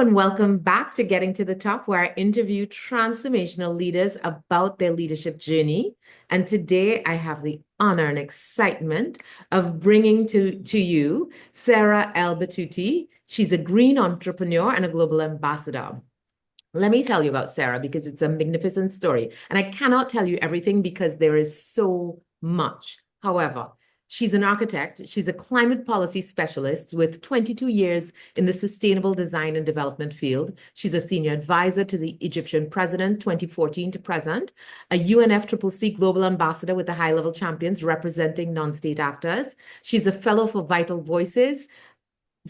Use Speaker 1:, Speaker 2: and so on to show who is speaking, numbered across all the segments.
Speaker 1: and welcome back to Getting to the Top, where I interview transformational leaders about their leadership journey. And today I have the honor and excitement of bringing to you Sarah El Battouty. She's a green entrepreneur and a global ambassador. Let me tell you about Sarah because it's a magnificent story. And I cannot tell you everything because there is so much. However, she's an architect. She's a climate policy specialist with 22 years in the sustainable design and development field. She's a senior advisor to the Egyptian president, 2014 to present, a UNFCCC Global Ambassador with the high-level champions representing non-state actors. She's a fellow for Vital Voices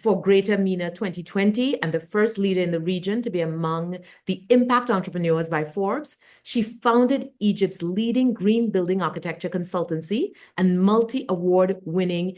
Speaker 1: for Greater MENA 2020 and the first leader in the region to be among the impact entrepreneurs by Forbes. She founded Egypt's leading green building architecture consultancy and multi-award winning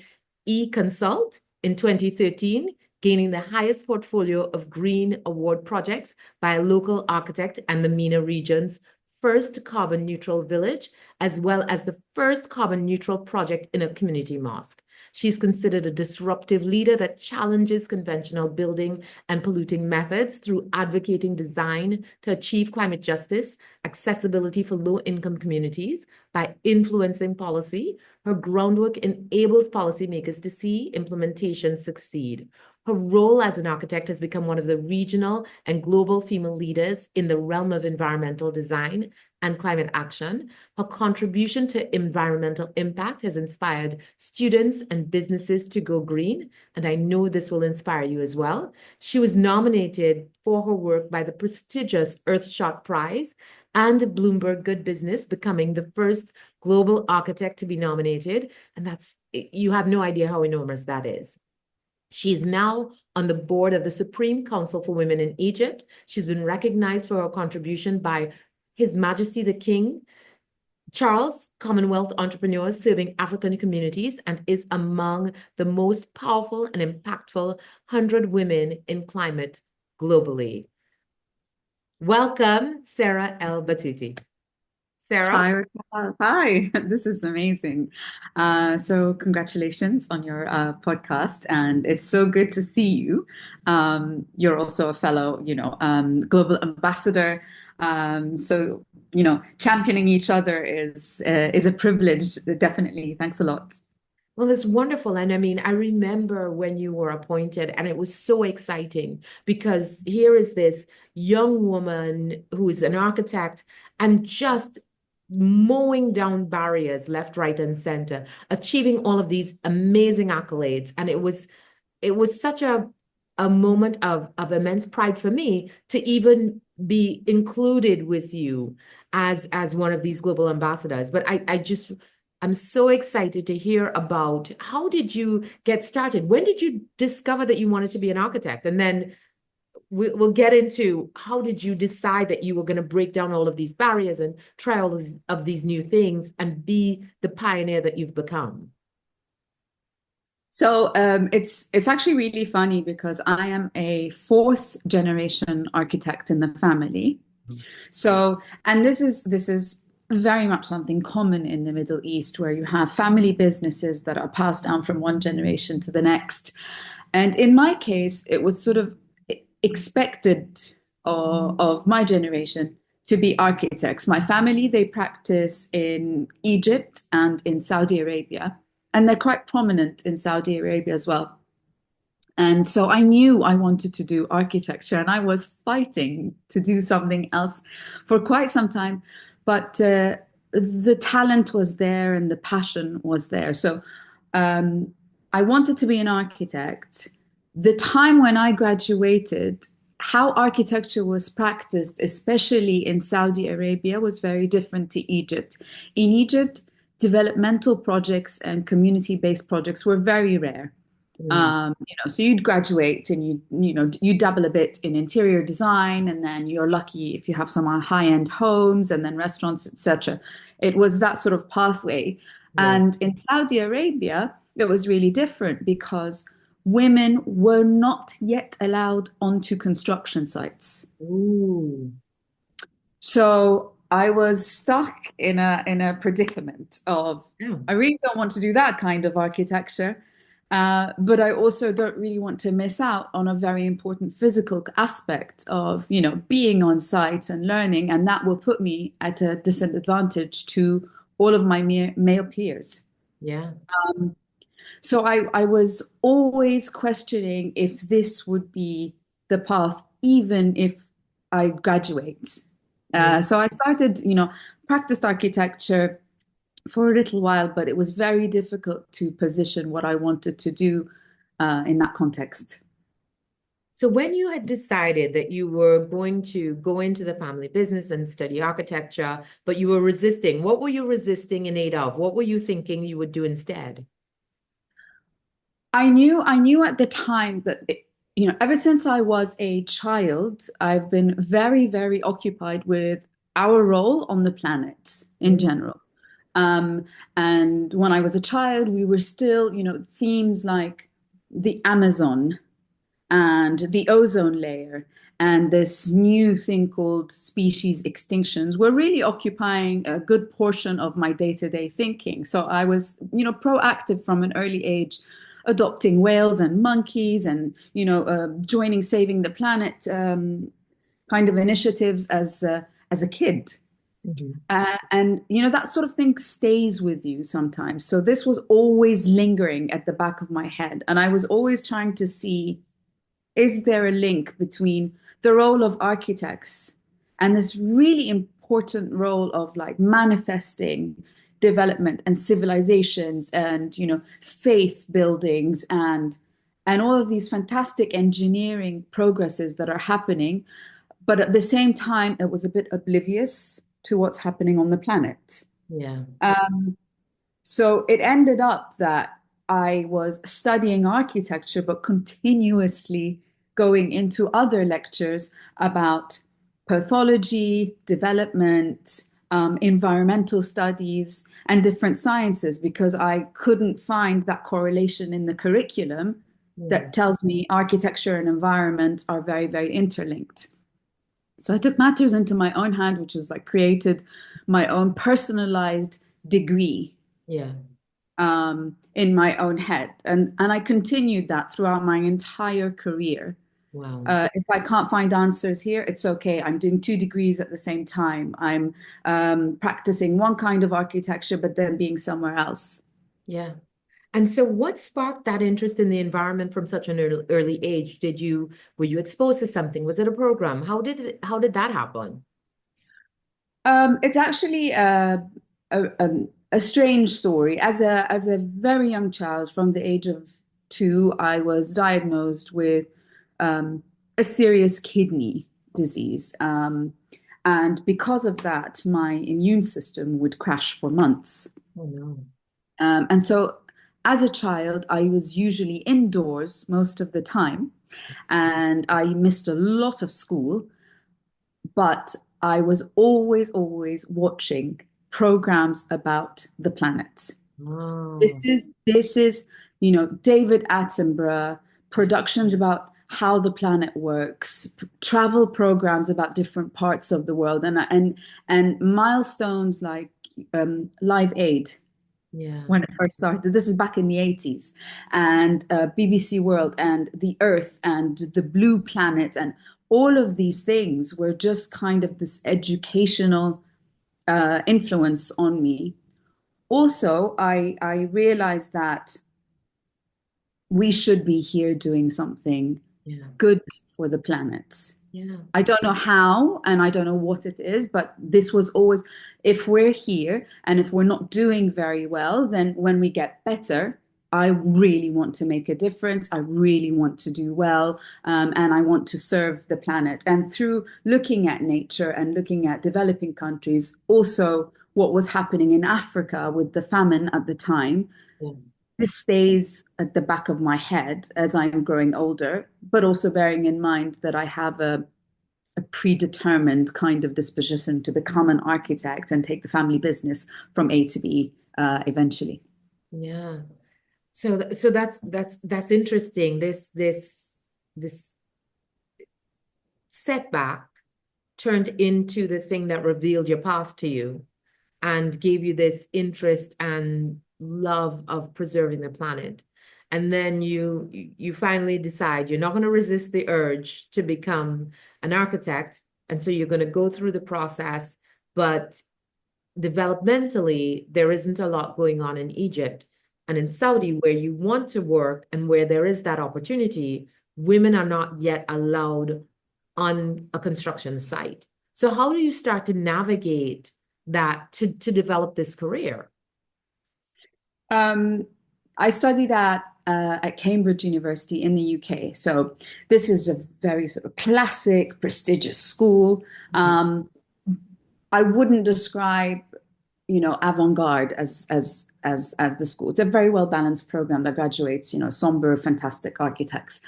Speaker 1: ECOnsult in 2013, gaining the highest portfolio of green award projects by a local architect and the MENA region's first carbon neutral village, as well as the first carbon neutral project in a community mosque. She's considered a disruptive leader that challenges conventional building and polluting methods through advocating design to achieve climate justice, accessibility for low-income communities by influencing policy. Her groundwork enables policymakers to see implementation succeed. Her role as an architect has become one of the regional and global female leaders in the realm of environmental design and climate action. Her contribution to environmental impact has inspired students and businesses to go green, and I know this will inspire you as well. She was nominated for her work by the prestigious Earthshot Prize and Bloomberg Good Business, becoming the first global architect to be nominated, and you have no idea how enormous that is. She's now on the board of the Supreme Council for Women in Egypt. She's been recognized for her contribution by His Majesty the King Charles, Commonwealth entrepreneurs serving African communities, and is among the most powerful and impactful 100 women in climate globally. Welcome, Sarah El Battouty. Sarah?
Speaker 2: Hi, Racquel. Hi, this is amazing. So congratulations on your podcast, and it's so good to see you. You're also a fellow, global ambassador. Championing each other is a privilege, definitely. Thanks a lot.
Speaker 1: Well, it's wonderful. And I mean, I remember when you were appointed, and it was so exciting because here is this young woman who is an architect and just mowing down barriers left, right, and center, achieving all of these amazing accolades. And it was such a moment of immense pride for me to even be included with you as one of these global ambassadors. But I'm so excited to hear about how did you get started? When did you discover that you wanted to be an architect? And then we'll get into how did you decide that you were going to break down all of these barriers and try all of these new things and be the pioneer that you've become.
Speaker 2: So it's actually really funny because I am a fourth generation architect in the family. So, and this is very much something common in the Middle East, where you have family businesses that are passed down from one generation to the next. And in my case, it was sort of expected of my generation to be architects. My family, they practice in Egypt and in Saudi Arabia, and they're quite prominent in Saudi Arabia as well. And so I knew I wanted to do architecture, and I was fighting to do something else for quite some time. But the talent was there and the passion was there. So I wanted to be an architect. The time when I graduated, how architecture was practiced, especially in Saudi Arabia, was very different to Egypt. In Egypt, developmental projects and community-based projects were very rare. So you'd graduate and you dabble a bit in interior design, and then you're lucky if you have some high-end homes and then restaurants, etc. It was that sort of pathway.
Speaker 1: Yeah.
Speaker 2: And in Saudi Arabia, it was really different because women were not yet allowed onto construction sites.
Speaker 1: Ooh.
Speaker 2: So I was stuck in a predicament of
Speaker 1: Yeah.
Speaker 2: I really don't want to do that kind of architecture. But I also don't really want to miss out on a very important physical aspect of, being on site and learning, and that will put me at a disadvantage to all of my male peers.
Speaker 1: Yeah.
Speaker 2: So I was always questioning if this would be the path, even if I graduate.
Speaker 1: Yeah.
Speaker 2: So I started, practiced architecture for a little while, but it was very difficult to position what I wanted to do in that context.
Speaker 1: So when you had decided that you were going to go into the family business and study architecture, but you were resisting, what were you resisting in aid of? What were you thinking you would do instead?
Speaker 2: I knew at the time that ever since I was a child, I've been very, very occupied with our role on the planet in
Speaker 1: Mm,
Speaker 2: general. Um, and when I was a child, we were still, themes like the Amazon and the ozone layer and this new thing called species extinctions were really occupying a good portion of my day-to-day thinking. So I was, proactive from an early age, adopting whales and monkeys and, joining Saving the Planet kind of initiatives as a kid.
Speaker 1: mhm.
Speaker 2: And that sort of thing stays with you sometimes. So this was always lingering at the back of my head. And I was always trying to see, is there a link between the role of architects and this really important role of like manifesting development and civilizations and faith buildings and all of these fantastic engineering progresses that are happening, but at the same time it was a bit oblivious to what's happening on the planet.
Speaker 1: Yeah.
Speaker 2: So it ended up that I was studying architecture, but continuously going into other lectures about pathology, development, environmental studies, and different sciences because I couldn't find that correlation in the curriculum
Speaker 1: Yeah.
Speaker 2: that tells me architecture and environment are very, very interlinked. So I took matters into my own hand, which is like created my own personalized degree
Speaker 1: Yeah.
Speaker 2: in my own head. And I continued that throughout my entire career.
Speaker 1: Wow.
Speaker 2: If I can't find answers here, it's okay. I'm doing two degrees at the same time. I'm practicing one kind of architecture, but then being somewhere else.
Speaker 1: Yeah. And so what sparked that interest in the environment from such an early age? Were you exposed to something? Was it a program? How did that happen?
Speaker 2: It's actually a strange story. As a very young child, from the age of 2, I was diagnosed with um, a serious kidney disease, and because of that, my immune system would crash for months.
Speaker 1: Oh no.
Speaker 2: And so, as a child, I was usually indoors most of the time, and I missed a lot of school, but I was always, always watching programs about the planet.
Speaker 1: Oh,
Speaker 2: This is, David Attenborough, productions about how the planet works, travel programs about different parts of the world, and milestones like Live Aid
Speaker 1: yeah.
Speaker 2: when it first started. This is back in the 80s, and BBC World and the Earth and the Blue Planet and all of these things were just kind of this educational influence on me. Also, I realized that we should be here doing something
Speaker 1: Yeah.
Speaker 2: good for the planet.
Speaker 1: Yeah.
Speaker 2: I don't know how and I don't know what it is, but this was always, if we're here and if we're not doing very well, then when we get better, I really want to make a difference. I really want to do well, and I want to serve the planet. And through looking at nature and looking at developing countries, also what was happening in Africa with the famine at the time,
Speaker 1: Yeah.
Speaker 2: this stays at the back of my head as I'm growing older, but also bearing in mind that I have a predetermined kind of disposition to become an architect and take the family business from A to B eventually.
Speaker 1: Yeah. So that's interesting. This setback turned into the thing that revealed your path to you and gave you this interest and love of preserving the planet. and then you finally decide you're not going to resist the urge to become an architect, and so you're going to go through the process, but developmentally, there isn't a lot going on in Egypt. And in Saudi, where you want to work and where there is that opportunity, women are not yet allowed on a construction site. So how do you start to navigate that to develop this career?
Speaker 2: I studied at Cambridge University in the UK. So this is a very sort of classic, prestigious school. I wouldn't describe, avant-garde as the school. It's a very well balanced program that graduates, somber, fantastic architects.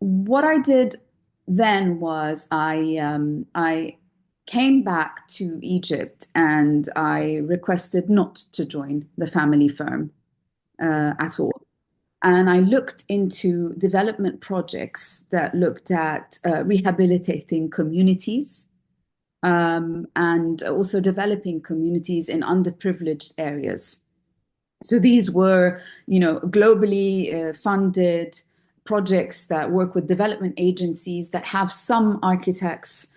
Speaker 2: What I did then was I came back to Egypt and I requested not to join the family firm at all. And I looked into development projects that looked at rehabilitating communities and also developing communities in underprivileged areas. So these were, globally funded projects that work with development agencies that have some architects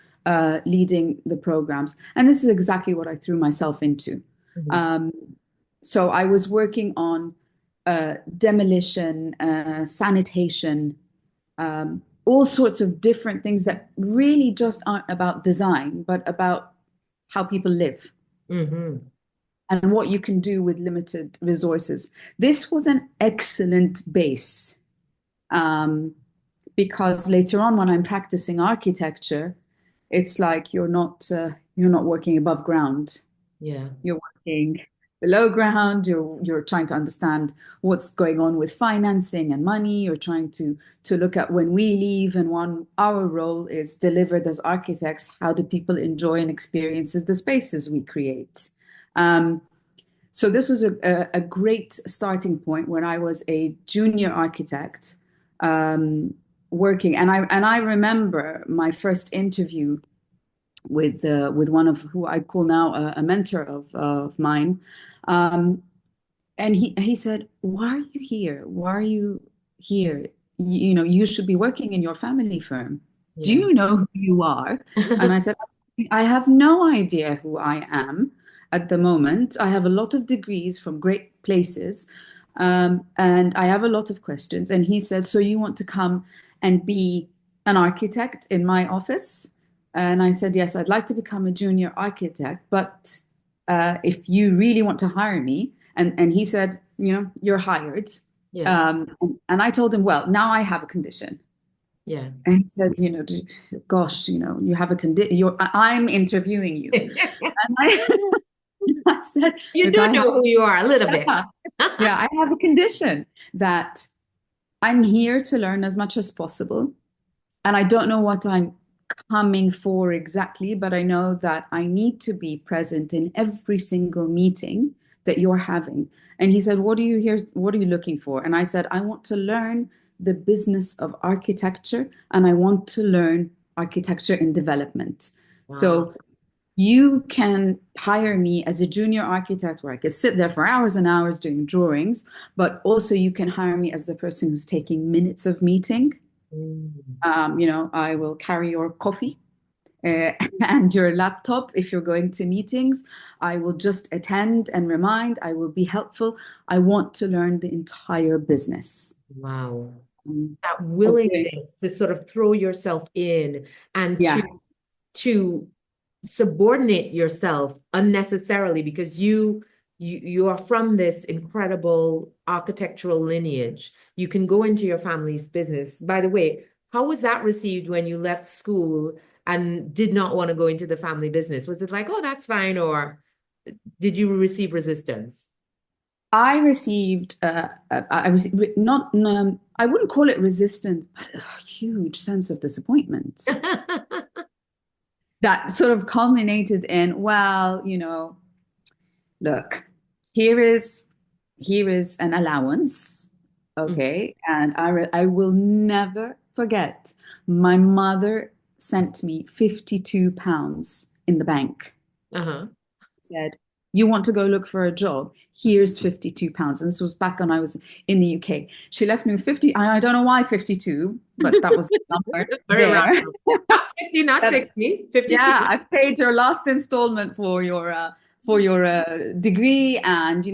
Speaker 2: leading the programs. And this is exactly what I threw myself into. So I was working on demolition, sanitation, all sorts of different things that really just aren't about design, but about how people live and what you can do with limited resources. This was an excellent base because later on, when I'm practicing architecture, it's like you're not working above ground.
Speaker 1: Yeah.
Speaker 2: You're working below ground. You're trying to understand what's going on with financing and money. You're trying to look at when we leave, and our role is delivered as architects. How do people enjoy and experiences the spaces we create? So this was a great starting point when I was a junior architect working, and I remember my first interview with one of who I call now a mentor of mine. And he said, "Why are you here? Why are you here? You should be working in your family firm. Do
Speaker 1: Yeah.
Speaker 2: you know who you are?" And I said, "I have no idea who I am at the moment. I have a lot of degrees from great places, and I have a lot of questions." And he said, "So you want to come and be an architect in my office?" And I said, "Yes, I'd like to become a junior architect, but if you really want to hire me," and he said, "You're hired."
Speaker 1: Yeah.
Speaker 2: And I told him, "Well, now I have a condition."
Speaker 1: Yeah.
Speaker 2: And he said, "Gosh, you have a condition. I'm interviewing you." And I said,
Speaker 1: You
Speaker 2: "Look,
Speaker 1: do know who you are a little bit.
Speaker 2: yeah, yeah, I have a condition that I'm here to learn as much as possible, and I don't know what I'm coming for exactly, but I know that I need to be present in every single meeting that you're having." And he said, "What are you here? What are you looking for?" And I said, "I want to learn the business of architecture, and I want to learn architecture in development.
Speaker 1: Wow.
Speaker 2: So you can hire me as a junior architect where I can sit there for hours and hours doing drawings, but also you can hire me as the person who's taking minutes of meeting.
Speaker 1: Mm.
Speaker 2: I will carry your coffee and your laptop if you're going to meetings. I will just attend and remind. I will be helpful. I want to learn the entire business."
Speaker 1: Wow. That
Speaker 2: Okay.
Speaker 1: willingness to sort of throw yourself in and
Speaker 2: Yeah.
Speaker 1: to subordinate yourself unnecessarily because you are from this incredible architectural lineage. You can go into your family's business. By the way, how was that received when you left school and did not want to go into the family business? Was it like, oh, that's fine, or did you receive resistance?
Speaker 2: I received, not, I wouldn't call it resistance, but a huge sense of disappointment that sort of culminated in, well, look, here is an allowance, okay, and I will never forget. My mother sent me £52 in the bank.
Speaker 1: Uh-huh.
Speaker 2: Said, You want to go look for a job? Here's £52. And this was back when I was in the UK. She left me with 50. I don't know why 52, but that was the number
Speaker 1: Very
Speaker 2: there.
Speaker 1: random. Not 50, not
Speaker 2: That
Speaker 1: 60, 52.
Speaker 2: yeah, I've paid your last installment for your degree, and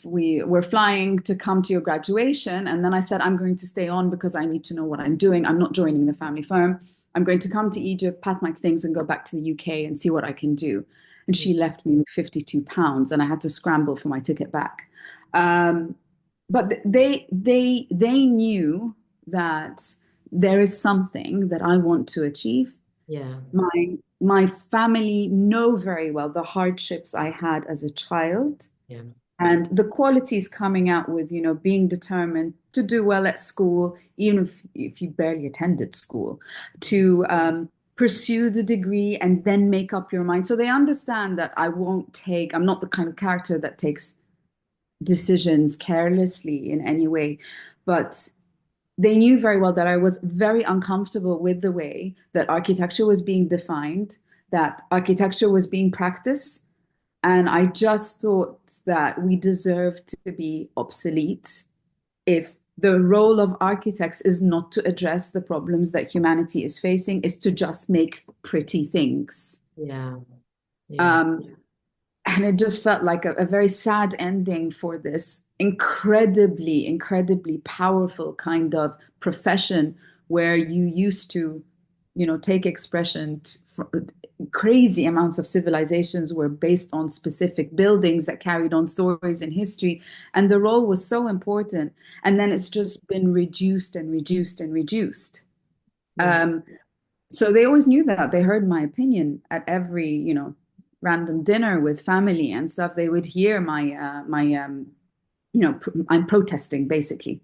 Speaker 2: we're flying to come to your graduation. And then I said, I'm going to stay on because I need to know what I'm doing. I'm not joining the family firm. I'm going to come to Egypt, pack my things, and go back to the UK and see what I can do. And she left me with £52, and I had to scramble for my ticket back. But they knew that there is something that I want to achieve.
Speaker 1: Yeah.
Speaker 2: My family know very well the hardships I had as a child
Speaker 1: Yeah.
Speaker 2: and the qualities coming out with, being determined to do well at school, even if you barely attended school, to pursue the degree and then make up your mind. So they understand that I'm not the kind of character that takes decisions carelessly in any way, but they knew very well that I was very uncomfortable with the way that architecture was being defined, that architecture was being practiced. And I just thought that we deserved to be obsolete if the role of architects is not to address the problems that humanity is facing, is to just make pretty things.
Speaker 1: Yeah. Yeah.
Speaker 2: Um, and it just felt like a very sad ending for this incredibly, incredibly powerful kind of profession where you used to, take expression. Crazy amounts of civilizations were based on specific buildings that carried on stories and history, and the role was so important. And then it's just been reduced and reduced and reduced.
Speaker 1: Yeah.
Speaker 2: So they always knew that. They heard my opinion at every, random dinner with family and stuff. They would hear I'm protesting basically.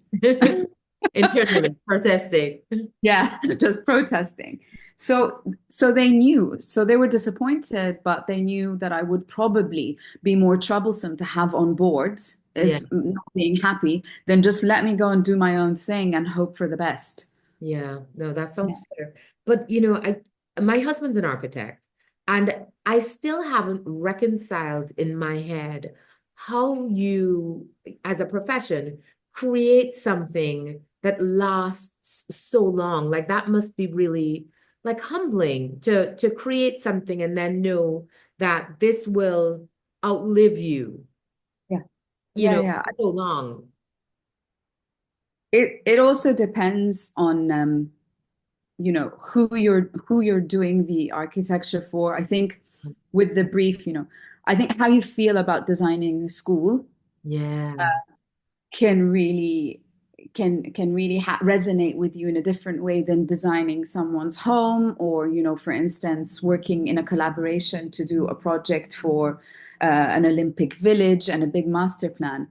Speaker 1: Internally protesting.
Speaker 2: Yeah, just protesting. So they knew. So they were disappointed, but they knew that I would probably be more troublesome to have on board
Speaker 1: Yeah.
Speaker 2: if not being happy than just let me go and do my own thing and hope for the best.
Speaker 1: Yeah. No, that
Speaker 2: Yeah.
Speaker 1: sounds fair. But my husband's an architect, and I still haven't reconciled in my head how you, as a profession, create something that lasts so long. Like that must be really like humbling to create something and then know that this will outlive you,
Speaker 2: Yeah. Yeah, yeah.
Speaker 1: so long.
Speaker 2: It also depends on who you're doing the architecture for. I think with the brief, I think how you feel about designing a school
Speaker 1: Yeah.
Speaker 2: can really resonate with you in a different way than designing someone's home, or for instance working in a collaboration to do a project for an Olympic village and a big master plan.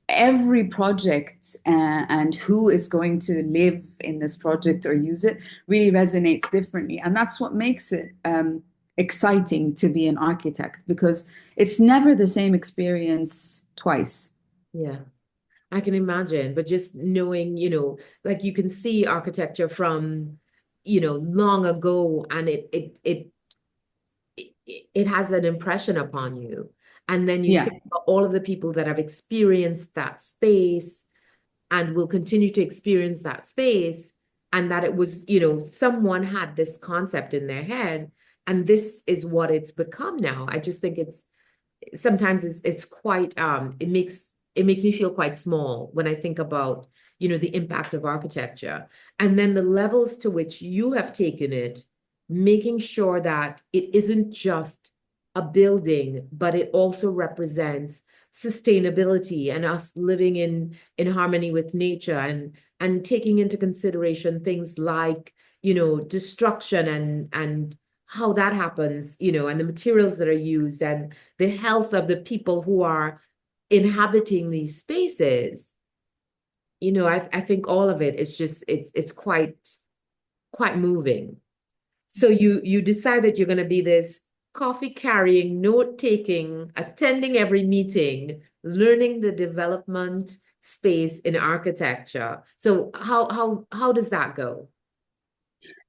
Speaker 2: Every project and who is going to live in this project or use it really resonates differently, and that's what makes it exciting to be an architect, because it's never the same experience twice.
Speaker 1: Yeah. I can imagine, but just knowing, like you can see architecture from, long ago, and it has an impression upon you. And then you
Speaker 2: Yeah.
Speaker 1: think about all of the people that have experienced that space and will continue to experience that space, and that it was, someone had this concept in their head, and this is what it's become now. I just think sometimes it's quite it makes me feel quite small when I think about the impact of architecture, and then the levels to which you have taken it, making sure that it isn't just a building, but it also represents sustainability and us living in harmony with nature, and taking into consideration things like destruction and how that happens, and the materials that are used, and the health of the people who are inhabiting these spaces. I think all of it is just it's quite moving. So you decide that you're going to be this coffee carrying, note taking, attending every meeting, learning the development space in architecture. So how does that go?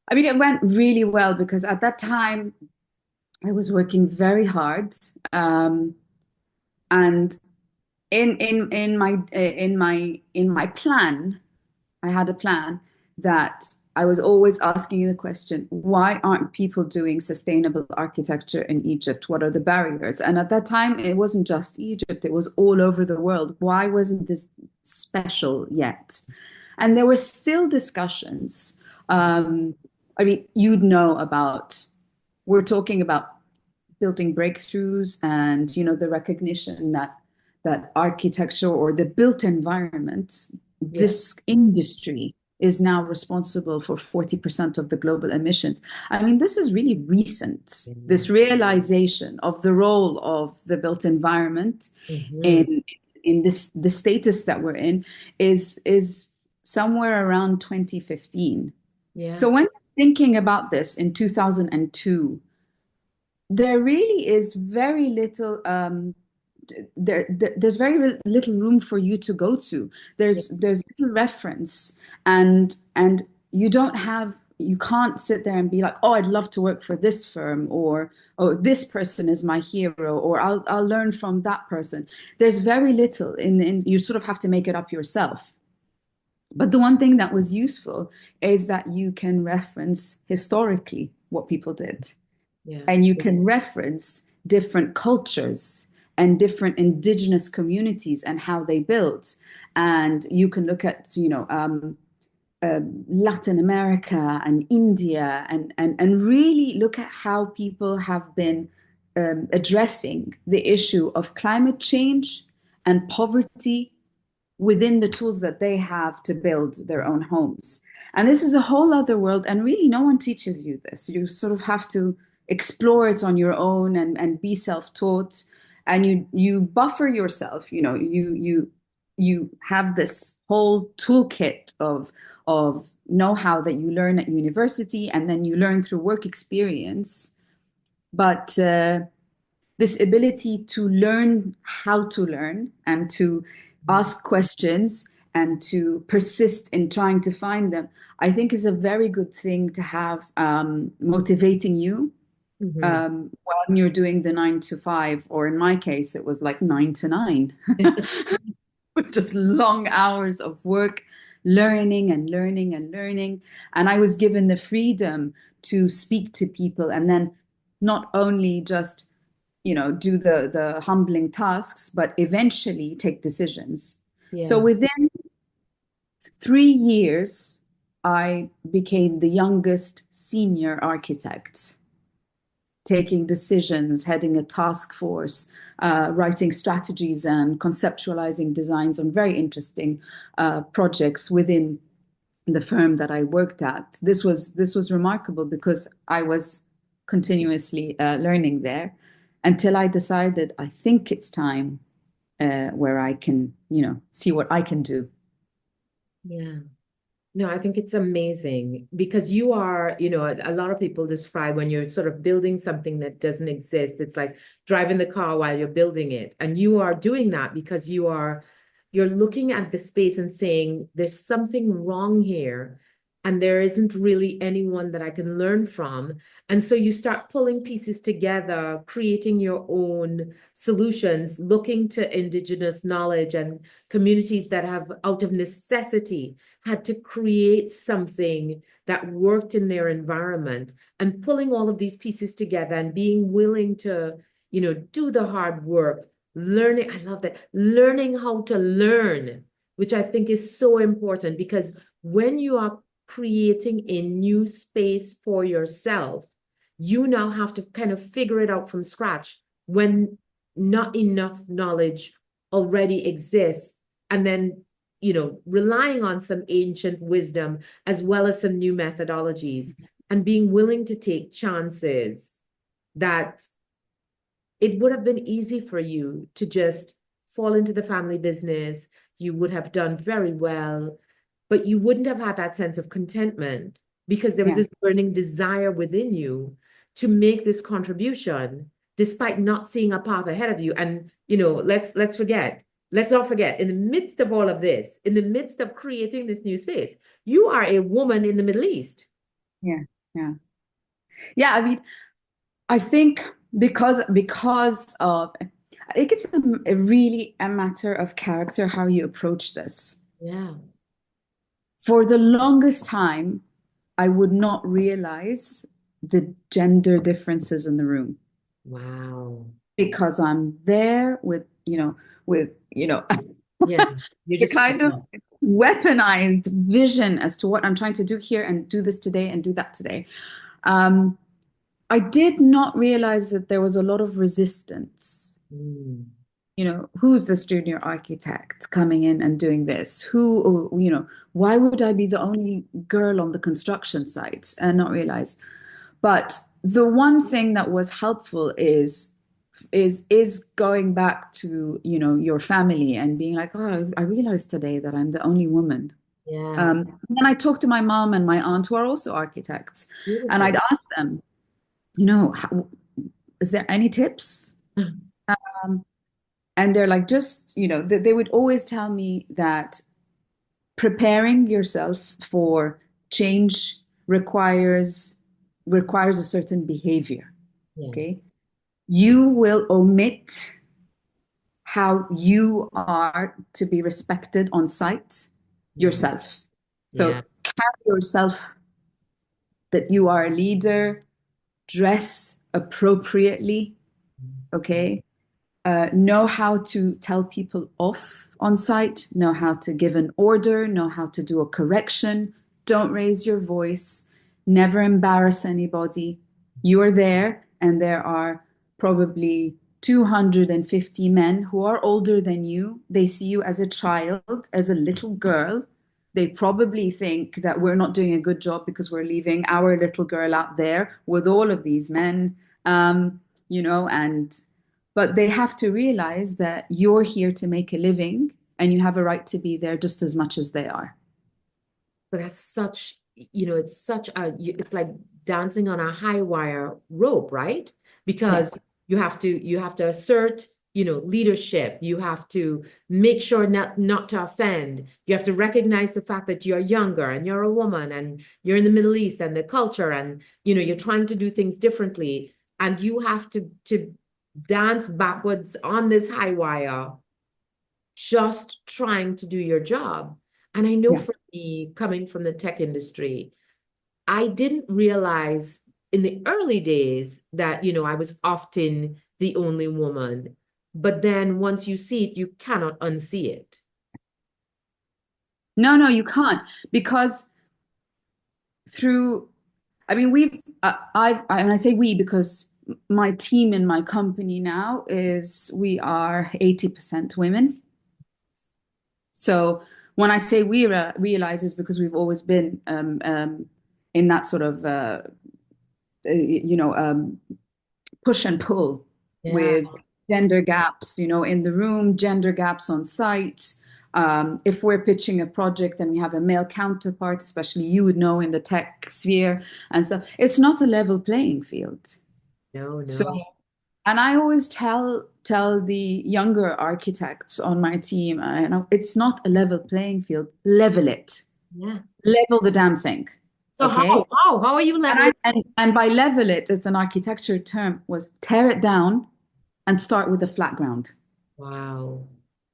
Speaker 2: I mean, it went really well because at that time I was working very hard. And in my plan, I had a plan that I was always asking the question, why aren't people doing sustainable architecture in Egypt? What are the barriers? And at that time, it wasn't just Egypt, it was all over the world. Why wasn't this special yet? And there were still discussions. Um, I mean, you'd know about, we're talking about building breakthroughs and, the recognition that architecture or the built environment,
Speaker 1: Yeah.
Speaker 2: this industry is now responsible for 40% of the global emissions. I mean, this is really recent. This realization of the role of the built environment
Speaker 1: Mm-hmm.
Speaker 2: in the status that we're in is somewhere around 2015.
Speaker 1: Yeah.
Speaker 2: So when thinking about this in 2002, there really is very little there's very little room for you to go to.
Speaker 1: Yeah.
Speaker 2: There's little reference, and you can't sit there and be like, oh, I'd love to work for this firm, or oh, this person is my hero, or I'll learn from that person. There's very little in you sort of have to make it up yourself. But the one thing that was useful is that you can reference historically what people did,
Speaker 1: Yeah.
Speaker 2: and you can reference different cultures and different indigenous communities and how they built. And you can look at, Latin America and India, and really look at how people have been addressing the issue of climate change and poverty within the tools that they have to build their own homes. And this is a whole other world, and really no one teaches you this. You sort of have to explore it on your own and be self-taught, and you buffer yourself. You have this whole toolkit of know-how that you learn at university and then you learn through work experience. But this ability to learn how to learn and to ask questions and to persist in trying to find them, I think is a very good thing to have motivating you
Speaker 1: Mm-hmm.
Speaker 2: when you're doing the 9 to 5, or in my case, it was like 9 to 9. It was just long hours of work, learning and learning and learning. And I was given the freedom to speak to people and then not only just, do the humbling tasks, but eventually take decisions. So
Speaker 1: Yeah.
Speaker 2: within 3 years, I became the youngest senior architect, taking decisions, heading a task force, writing strategies and conceptualizing designs on very interesting projects within the firm that I worked at. This was remarkable because I was continuously learning there until I decided I think it's time where I can, see what I can do.
Speaker 1: Yeah. No, I think it's amazing because you are, a lot of people describe when you're sort of building something that doesn't exist, it's like driving the car while you're building it. And you are doing that because you're looking at the space and saying, there's something wrong here. And there isn't really anyone that I can learn from. And so you start pulling pieces together, creating your own solutions, looking to indigenous knowledge and communities that have, out of necessity, had to create something that worked in their environment, and pulling all of these pieces together and being willing to, do the hard work, learning. I love that. Learning how to learn, which I think is so important because when you are creating a new space for yourself, you now have to kind of figure it out from scratch when not enough knowledge already exists. And then relying on some ancient wisdom as well as some new methodologies, and being willing to take chances that it would have been easy for you to just fall into the family business. You would have done very well, but you wouldn't have had that sense of contentment because there was
Speaker 2: Yeah.
Speaker 1: this burning desire within you to make this contribution despite not seeing a path ahead of you. And, let's not forget, in the midst of all of this, in the midst of creating this new space, you are a woman in the Middle East.
Speaker 2: Yeah. Yeah. Yeah. I mean, I think because of, I think it's really a matter of character, how you approach this.
Speaker 1: Yeah.
Speaker 2: For the longest time, I would not realize the gender differences in the room
Speaker 1: Wow.
Speaker 2: because I'm there with,
Speaker 1: Yeah. You're
Speaker 2: the
Speaker 1: just
Speaker 2: kind of
Speaker 1: focused.
Speaker 2: weaponized vision as to what I'm trying to do here and do this today and do that today. Um, I did not realize that there was a lot of resistance.
Speaker 1: Mm.
Speaker 2: Who's this junior architect coming in and doing this? Why would I be the only girl on the construction site and not realize? But the one thing that was helpful is going back to, your family and being like, oh, I realized today that I'm the only woman.
Speaker 1: Yeah.
Speaker 2: Then I talked to my mom and my aunt who are also architects, and I'd
Speaker 1: Beautiful.
Speaker 2: ask them, is there any tips? Um, and they're like, just, they would always tell me that preparing yourself for change requires a certain behavior.
Speaker 1: Yeah.
Speaker 2: Okay. You will omit how you are to be respected on site
Speaker 1: Mm.
Speaker 2: yourself.
Speaker 1: Yeah.
Speaker 2: So carry yourself that you are a leader, dress appropriately, okay? Know how to tell people off on site, know how to give an order, know how to do a correction. Don't raise your voice, never embarrass anybody. You are there, and there are probably 250 men who are older than you. They see you as a child, as a little girl. They probably think that we're not doing a good job because we're leaving our little girl out there with all of these men, and but they have to realize that you're here to make a living and you have a right to be there just as much as they are.
Speaker 1: But that's it's such it's like dancing on a high wire rope, right?
Speaker 2: Yeah.
Speaker 1: Because you have to assert, leadership. You have to make sure not to offend. You have to recognize the fact that you're younger and you're a woman and you're in the Middle East and the culture and you're trying to do things differently. And you have to dance backwards on this high wire just trying to do your job. And I know
Speaker 2: Yeah.
Speaker 1: for me, coming from the tech industry, I didn't realize in the early days that, I was often the only woman. But then once you see it, you cannot unsee it.
Speaker 2: No, no, you can't because through, I mean, and I say we because my team in my company now we are 80% women. So when I say we realize is because we've always been in that sort of, you know, um, push and pull
Speaker 1: Yeah.
Speaker 2: with gender gaps, in the room, gender gaps on site. If we're pitching a project and we have a male counterpart, especially you would know in the tech sphere and stuff, it's not a level playing field.
Speaker 1: No,
Speaker 2: So,
Speaker 1: no.
Speaker 2: and I always tell the younger architects on my team, it's not a level playing field. Level it,
Speaker 1: Yeah.
Speaker 2: level the damn thing.
Speaker 1: So
Speaker 2: Okay.
Speaker 1: how are you leveling?
Speaker 2: And by level it, it's an architecture term, was tear it down and start with the flat ground.
Speaker 1: Wow.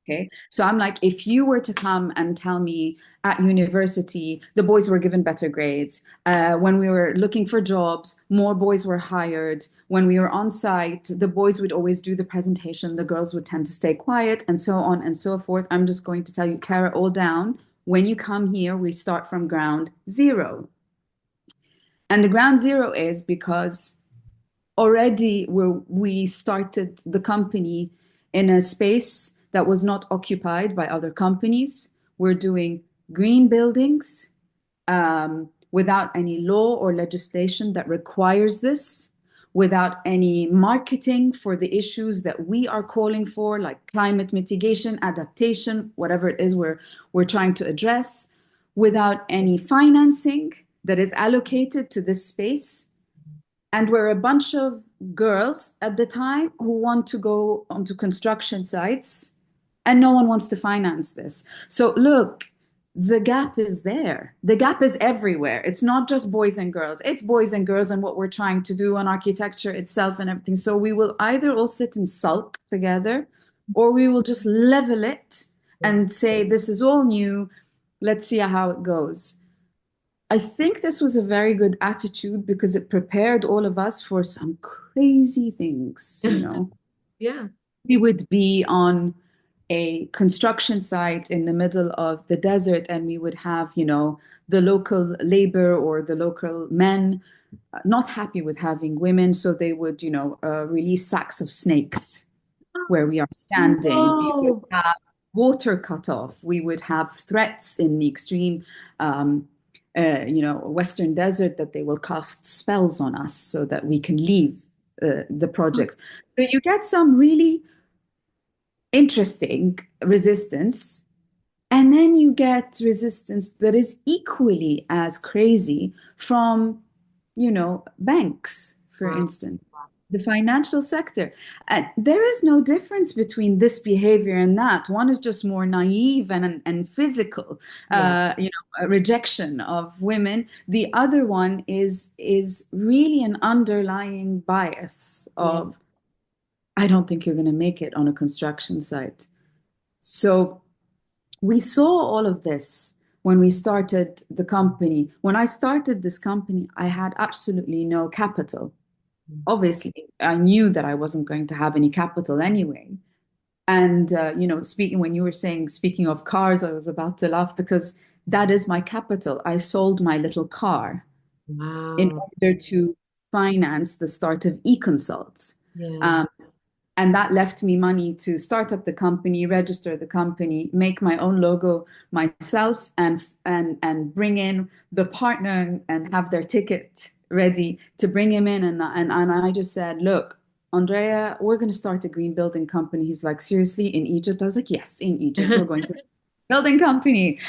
Speaker 2: Okay. So I'm like, if you were to come and tell me at university, the boys were given better grades. When we were looking for jobs, more boys were hired. When we were on site, the boys would always do the presentation, the girls would tend to stay quiet, and so on and so forth. I'm just going to tell you, tear it all down. When you come here, we start from ground zero. And the ground zero is because already we started the company in a space that was not occupied by other companies. We're doing green buildings without any law or legislation that requires this, without any marketing for the issues that we are calling for, like climate mitigation, adaptation, whatever it is we're trying to address, without any financing that is allocated to this space. And we're a bunch of girls at the time who want to go onto construction sites, and no one wants to finance this. So look, the gap is there. The gap is everywhere. It's not just boys and girls. It's boys and girls and what we're trying to do on architecture itself and everything. So we will either all sit and sulk together, or we will just level it and say, this is all new. Let's see how it goes. I think this was a very good attitude because it prepared all of us for some crazy things, you know.
Speaker 1: Yeah.
Speaker 2: We would be on a construction site in the middle of the desert, and we would have, you know, the local labor or the local men not happy with having women, so they would, you know, release sacks of snakes where we are standing. We would
Speaker 1: No.
Speaker 2: have water cut off. We would have threats in the extreme, you know, Western desert that they will cast spells on us so that we can leave the projects. So you get some really interesting resistance, and then you get resistance that is equally as crazy from, you know, banks, for
Speaker 1: Wow.
Speaker 2: instance, the financial sector. There is no difference between this behavior and that. One is just more naive and physical,
Speaker 1: Yeah.
Speaker 2: you know, a rejection of women. The other one is really an underlying bias
Speaker 1: Yeah.
Speaker 2: of, I don't think you're going to make it on a construction site. So we saw all of this when we started the company. When I started this company, I had absolutely no capital. Obviously, I knew that I wasn't going to have any capital anyway. And, you know, when you were saying, speaking of cars, I was about to laugh because that is my capital. I sold my little car in
Speaker 1: Wow.
Speaker 2: order to finance the start of ECOnsult.
Speaker 1: Yeah.
Speaker 2: Um, and that left me money to start up the company, register the company, make my own logo myself, and bring in the partner and have their ticket ready to bring him in. And I just said, look, Andrea, we're going to start a green building company. He's like, seriously, in Egypt? I was like, yes, in Egypt, we're going to building company.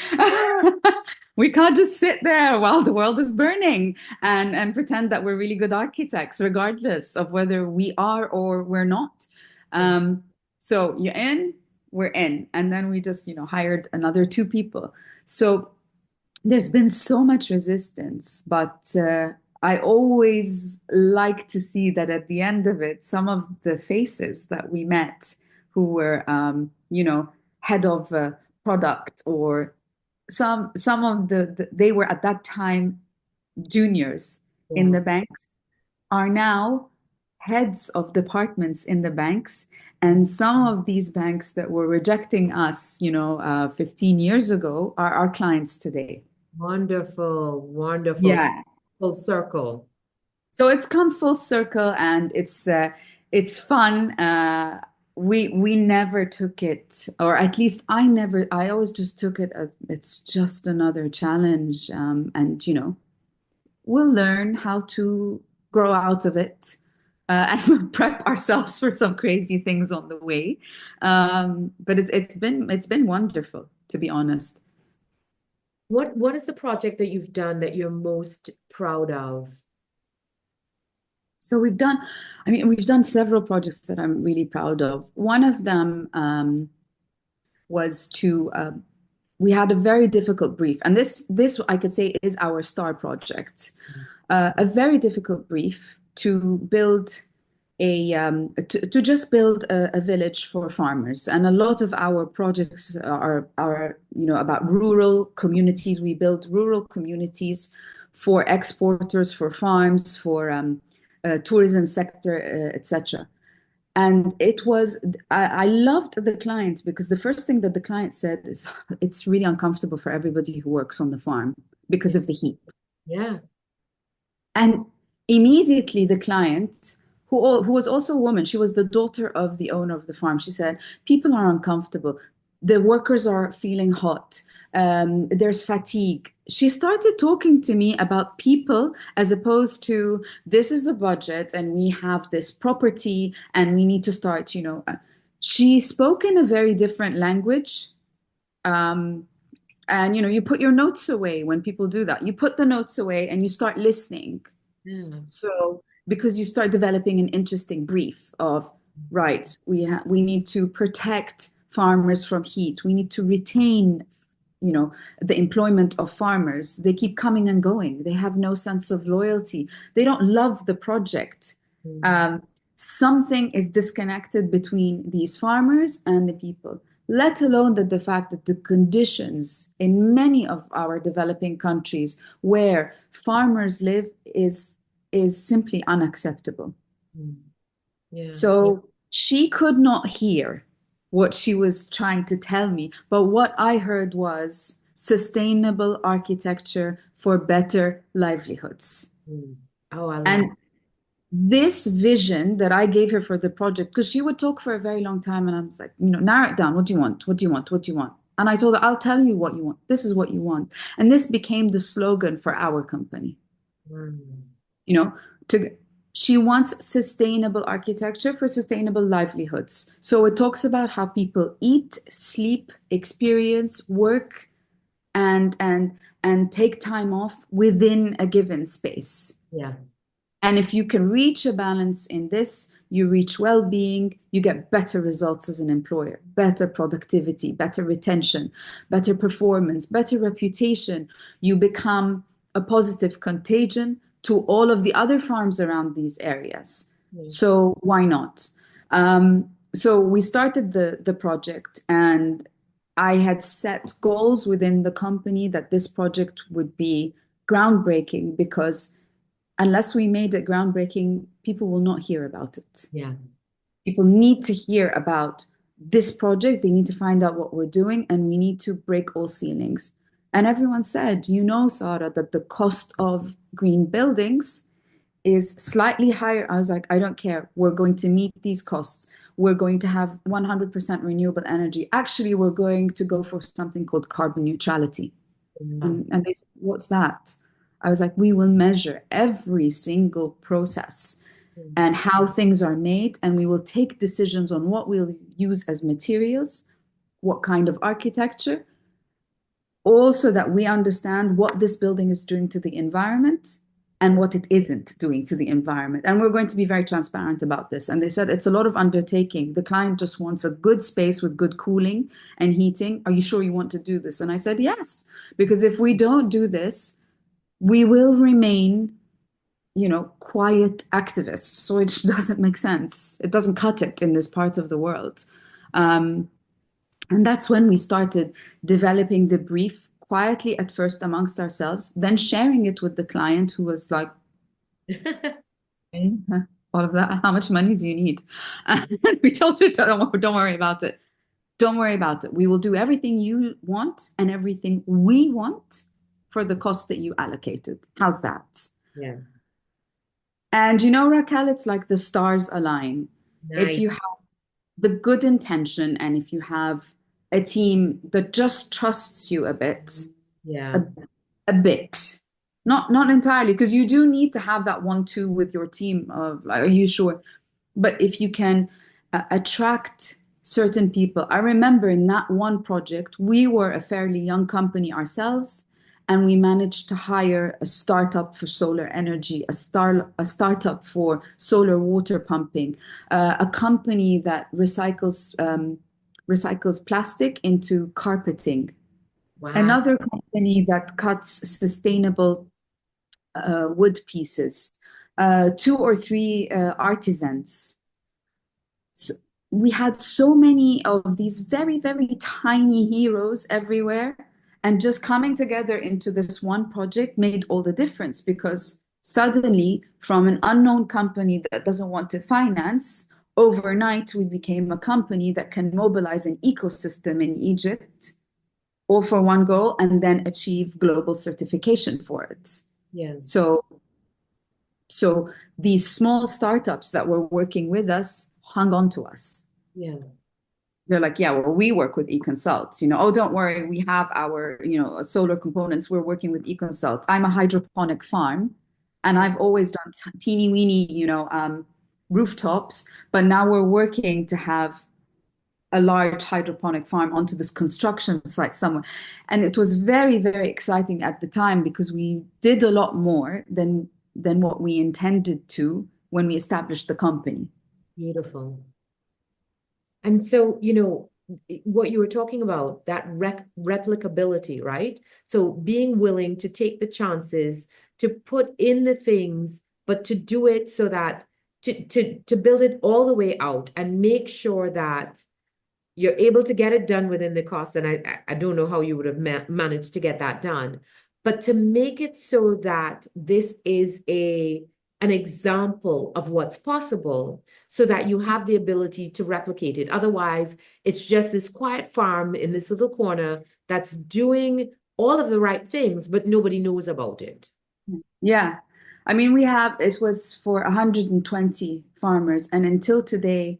Speaker 2: We can't just sit there while the world is burning and pretend that we're really good architects, regardless of whether we are or we're not. So you're in, we're in. And then we just, you know, hired another two people. So there's been so much resistance, but I always like to see that at the end of it, some of the faces that we met who were, you know, head of product, or some of they were at that time juniors in
Speaker 1: Yeah.
Speaker 2: the banks, are now heads of departments in the banks. And some of these banks that were rejecting us, you know, 15 years ago, are our clients today.
Speaker 1: Wonderful. Wonderful.
Speaker 2: Yeah.
Speaker 1: Full circle.
Speaker 2: So it's come full circle, and it's fun. We never took it, or at least I never. I always just took it as it's just another challenge, and you know, we'll learn how to grow out of it, and we'll prep ourselves for some crazy things on the way. But it's been wonderful, to be honest.
Speaker 1: What is the project that you've done that you're most proud of?
Speaker 2: So we've done several projects that I'm really proud of. One of them was we had a very difficult brief, and this I could say is our star project. A very difficult brief to build to just build a village for farmers. And a lot of our projects are you know, about rural communities. We build rural communities for exporters, for farms, for tourism sector, etc. And I loved the client because the first thing that the client said is, it's really uncomfortable for everybody who works on the farm because of the heat.
Speaker 1: Yeah.
Speaker 2: And immediately the client, who was also a woman, she was the daughter of the owner of the farm, she said, people are uncomfortable. The workers are feeling hot. There's fatigue. She started talking to me about people as opposed to, this is the budget and we have this property and we need to start, you know. She spoke in a very different language. Um, and, you know, you put your notes away when people do that. You put the notes away and you start listening.
Speaker 1: Yeah.
Speaker 2: So, because you start developing an interesting brief of, right, we need to protect farmers from heat. We need to retain the employment of farmers. They keep coming and going. They have no sense of loyalty. They don't love the project. Something is disconnected between these farmers and the people, let alone that the fact that the conditions in many of our developing countries where farmers live is simply unacceptable. So she could not hear what she was trying to tell me, but what I heard was sustainable architecture for better livelihoods.
Speaker 1: Oh, I love
Speaker 2: And this vision that I gave her for the project, because she would talk for a very long time, and I was like, narrow it down. What do you want? What do you want? What do you want? And I told her, I'll tell you what you want. This is what you want. And this became the slogan for our company. She wants sustainable architecture for sustainable livelihoods. So it talks about how people eat, sleep, experience, work, and take time off within a given space. And if you can reach a balance in this, you reach well-being, you get better results as an employer, better productivity, better retention, better performance, better reputation. You become a positive contagion to all of the other farms around these areas. So why not? So we started the project, and I had set goals within the company that this project would be groundbreaking, because unless we made it groundbreaking, people will not hear about it. People need to hear about this project. They need to find out what we're doing, and we need to break all ceilings. And everyone said, Sarah, that the cost of green buildings is slightly higher. I was like, I don't care. We're going to meet these costs. We're going to have 100% renewable energy. Actually, we're going to go for something called carbon neutrality. And they said, what's that? I was like, we will measure every single process and how things are made, and we will take decisions on what we'll use as materials, what kind of architecture, also that we understand what this building is doing to the environment and what it isn't doing to the environment. And we're going to be very transparent about this. And they said it's a lot of undertaking. The client just wants a good space with good cooling and heating. Are you sure you want to do this? And I said, yes, because if we don't do this, we will remain, quiet activists. So it doesn't make sense. It doesn't cut it in this part of the world. And that's when we started developing the brief quietly at first amongst ourselves, then sharing it with the client, who was like, all of that, how much money do you need? And we told her, don't worry about it. Don't worry about it. We will do everything you want and everything we want for the cost that you allocated. How's that? And Racquel, it's like the stars align. If you have the good intention, and if you have a team that just trusts you a bit, a bit, not entirely, because you do need to have that 1-2 with your team of like, are you sure? But if you can attract certain people. I remember in that one project, we were a fairly young company ourselves, and we managed to hire a startup for solar energy, a startup for solar water pumping, a company that recycles plastic into carpeting, another company that cuts sustainable wood pieces, 2 or 3 artisans. So we had so many of these very, very tiny heroes everywhere. And just coming together into this one project made all the difference, because suddenly, from an unknown company that doesn't want to finance, overnight we became a company that can mobilize an ecosystem in Egypt, all for one goal, and then achieve global certification for it. So these small startups that were working with us hung on to us. They're like, yeah, well, we work with ECOnsult. Oh, don't worry, we have our, solar components. We're working with ECOnsult. I'm a hydroponic farm, and I've always done teeny weeny, rooftops, but now we're working to have a large hydroponic farm onto this construction site somewhere. And it was very, very exciting at the time, because we did a lot more than what we intended to when we established the company.
Speaker 1: Beautiful. And so, what you were talking about, that replicability, right? So being willing to take the chances, to put in the things, but to do it so that to build it all the way out and make sure that you're able to get it done within the cost. And I don't know how you would have managed to get that done, but to make it so that this is an example of what's possible so that you have the ability to replicate it. Otherwise, it's just this quiet farm in this little corner that's doing all of the right things, but nobody knows about it.
Speaker 2: Yeah. I mean, it was for 120 farmers, and until today,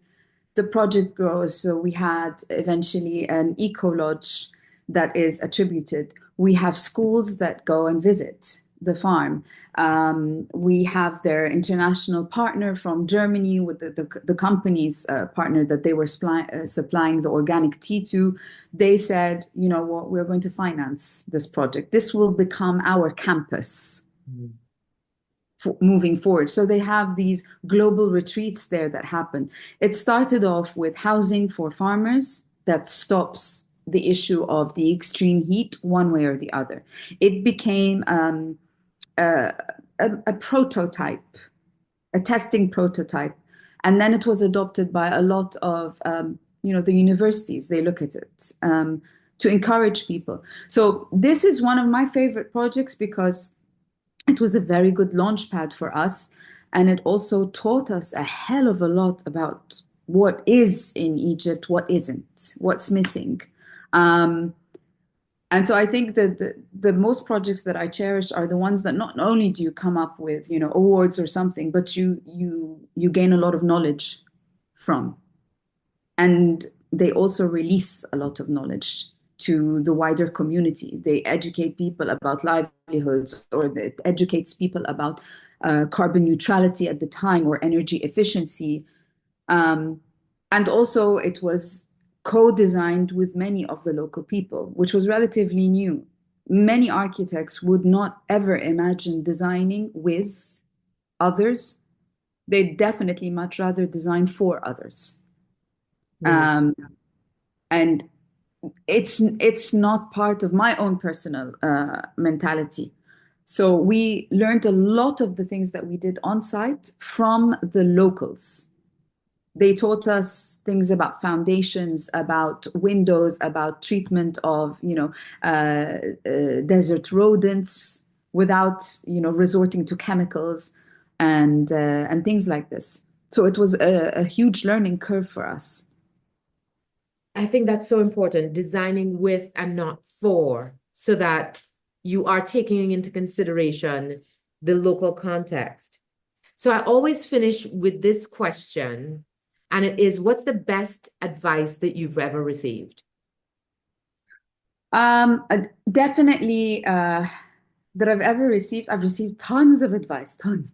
Speaker 2: the project grows. So we had eventually an eco lodge that is attributed. We have schools that go and visit the farm. We have their international partner from Germany with the company's partner that they were supplying the organic tea to. They said, you know what, we're going to finance this project. This will become our campus.
Speaker 1: Mm.
Speaker 2: Moving forward. So they have these global retreats there that happen. It started off with housing for farmers that stops the issue of the extreme heat one way or the other. It became a, a prototype, a testing prototype. And then it was adopted by a lot of, the universities. They look at it to encourage people. So this is one of my favorite projects because it was a very good launch pad for us. And it also taught us a hell of a lot about what is in Egypt, what isn't, what's missing. And so I think that the most projects that I cherish are the ones that not only do you come up with, awards or something, but you gain a lot of knowledge from. And they also release a lot of knowledge to the wider community. They educate people about livelihoods, or it educates people about carbon neutrality at the time, or energy efficiency. And also it was co-designed with many of the local people, which was relatively new. Many architects would not ever imagine designing with others. They'd definitely much rather design for others.
Speaker 1: Mm.
Speaker 2: And it's not part of my own personal mentality. So we learned a lot of the things that we did on site from the locals. They taught us things about foundations, about windows, about treatment of, desert rodents without, resorting to chemicals and things like this. So it was a huge learning curve for us.
Speaker 1: I think that's so important, designing with and not for, so that you are taking into consideration the local context. So I always finish with this question, and it is, what's the best advice that you've ever received?
Speaker 2: Definitely that I've received tons of advice, tons.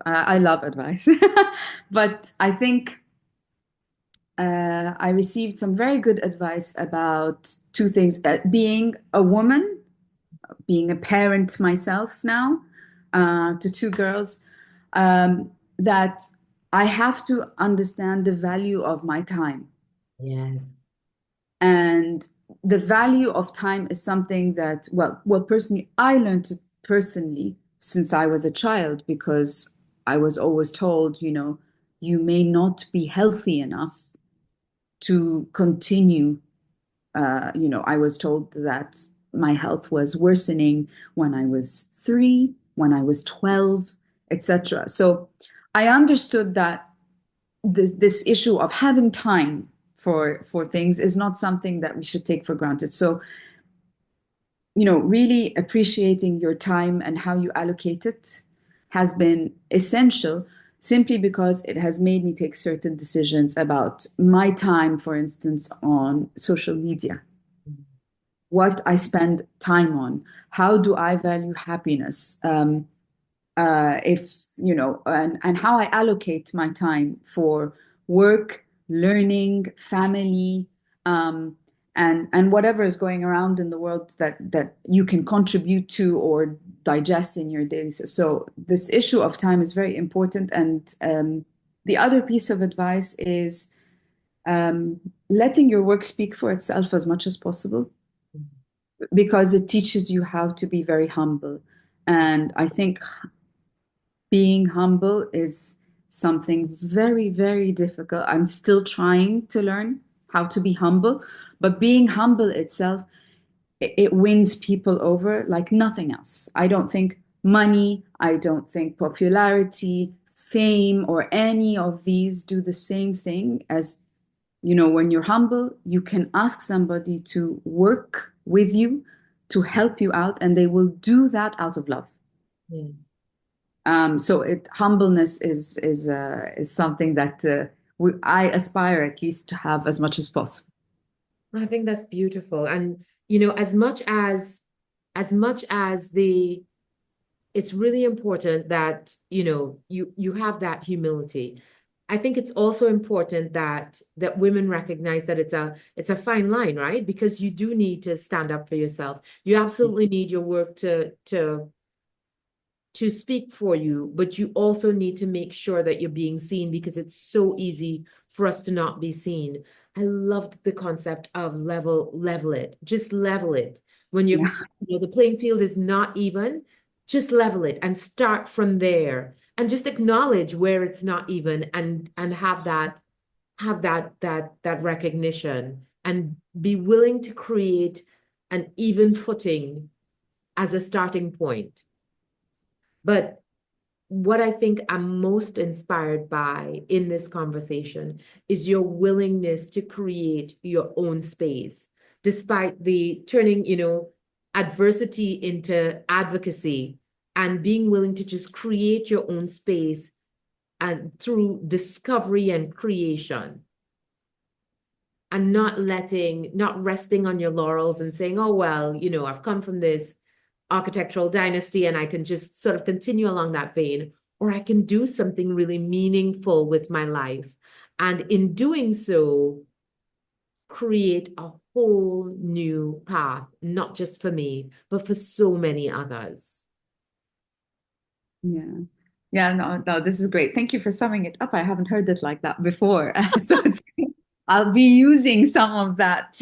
Speaker 2: I love advice. But I think I received some very good advice about two things: being a woman, being a parent myself now, to two girls, that I have to understand the value of my time.
Speaker 1: Yes.
Speaker 2: And the value of time is something that, personally, I learned it personally since I was a child, because I was always told, you may not be healthy enough to continue. I was told that my health was worsening when I was 3, when I was 12, etc. So I understood that this issue of having time for things is not something that we should take for granted. So, really appreciating your time and how you allocate it has been essential, simply because it has made me take certain decisions about my time, for instance, on social media, what I spend time on, how do I value happiness, if and how I allocate my time for work, learning, family, and whatever is going around in the world that you can contribute to or digest in your days. So this issue of time is very important. And the other piece of advice is letting your work speak for itself as much as possible, because it teaches you how to be very humble. And I think being humble is something very, very difficult. I'm still trying to learn how to be humble, but being humble itself, it wins people over like nothing else. I don't think money, I don't think popularity, fame, or any of these do the same thing as, when you're humble, you can ask somebody to work with you, to help you out, and they will do that out of love.
Speaker 1: Yeah.
Speaker 2: So humbleness is something that I aspire at least to have as much as possible.
Speaker 1: I think that's beautiful. And, as much as it's really important that, you have that humility. I think it's also important that women recognize that it's a fine line, right? Because you do need to stand up for yourself. You absolutely need your work to speak for you, but you also need to make sure that you're being seen, because it's so easy for us to not be seen. I loved the concept of level it, just level it. When
Speaker 2: Yeah.
Speaker 1: the playing field is not even, just level it and start from there, and just acknowledge where it's not even, and have that recognition, and be willing to create an even footing as a starting point. But what I think I'm most inspired by in this conversation is your willingness to create your own space, despite the turning, adversity into advocacy, and being willing to just create your own space and through discovery and creation, and not resting on your laurels and saying, oh, well, I've come from this architectural dynasty and I can just sort of continue along that vein, or I can do something really meaningful with my life. And in doing so, create a whole new path, not just for me, but for so many others.
Speaker 2: Yeah. Yeah, no, this is great. Thank you for summing it up. I haven't heard it like that before. So I'll be using some of that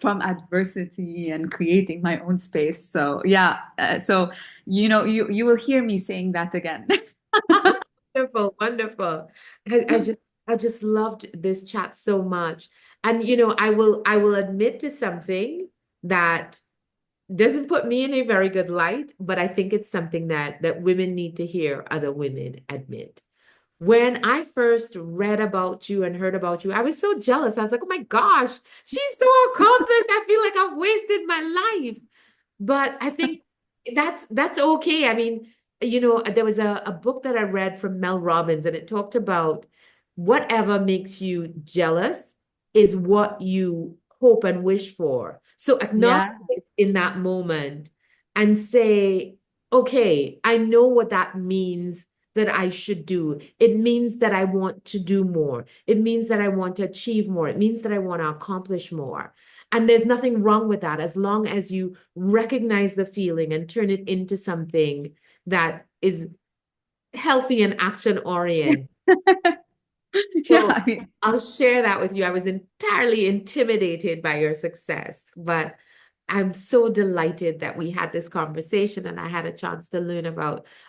Speaker 2: from adversity and creating my own space. So yeah, so you will hear me saying that again.
Speaker 1: Wonderful, wonderful. I just loved this chat so much. And I will admit to something that doesn't put me in a very good light, but I think it's something that women need to hear other women admit. When I first read about you and heard about you, I was so jealous. I was like, oh my gosh, she's so accomplished. I feel like I've wasted my life. But I think that's okay. I mean, there was a book that I read from Mel Robbins, and it talked about whatever makes you jealous is what you hope and wish for. So acknowledge
Speaker 2: Yeah.
Speaker 1: it in that moment and say, okay, I know what that means that I should do. It means that I want to do more. It means that I want to achieve more. It means that I want to accomplish more. And there's nothing wrong with that as long as you recognize the feeling and turn it into something that is healthy and action oriented.
Speaker 2: Yeah.
Speaker 1: So I'll share that with you. I was entirely intimidated by your success, but I'm so delighted that we had this conversation and I had a chance to learn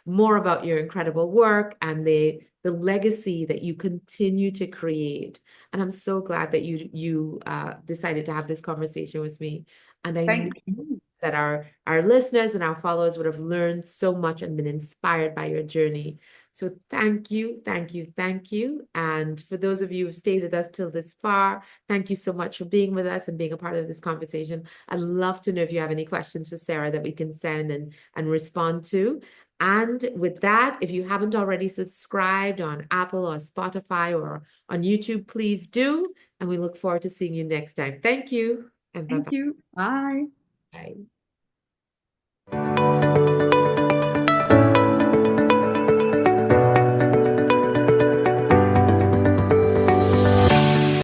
Speaker 1: more about your incredible work and the legacy that you continue to create. And I'm so glad that you decided to have this conversation with me. And I know
Speaker 2: Thank you.
Speaker 1: that our listeners and our followers would have learned so much and been inspired by your journey. So thank you, thank you, thank you. And for those of you who stayed with us till this far, thank you so much for being with us and being a part of this conversation. I'd love to know if you have any questions for Sarah that we can send and respond to. And with that, if you haven't already subscribed on Apple or Spotify or on YouTube, please do. And we look forward to seeing you next time. Thank you and
Speaker 2: Thank
Speaker 1: bye-bye.
Speaker 2: you. Bye.
Speaker 1: Bye.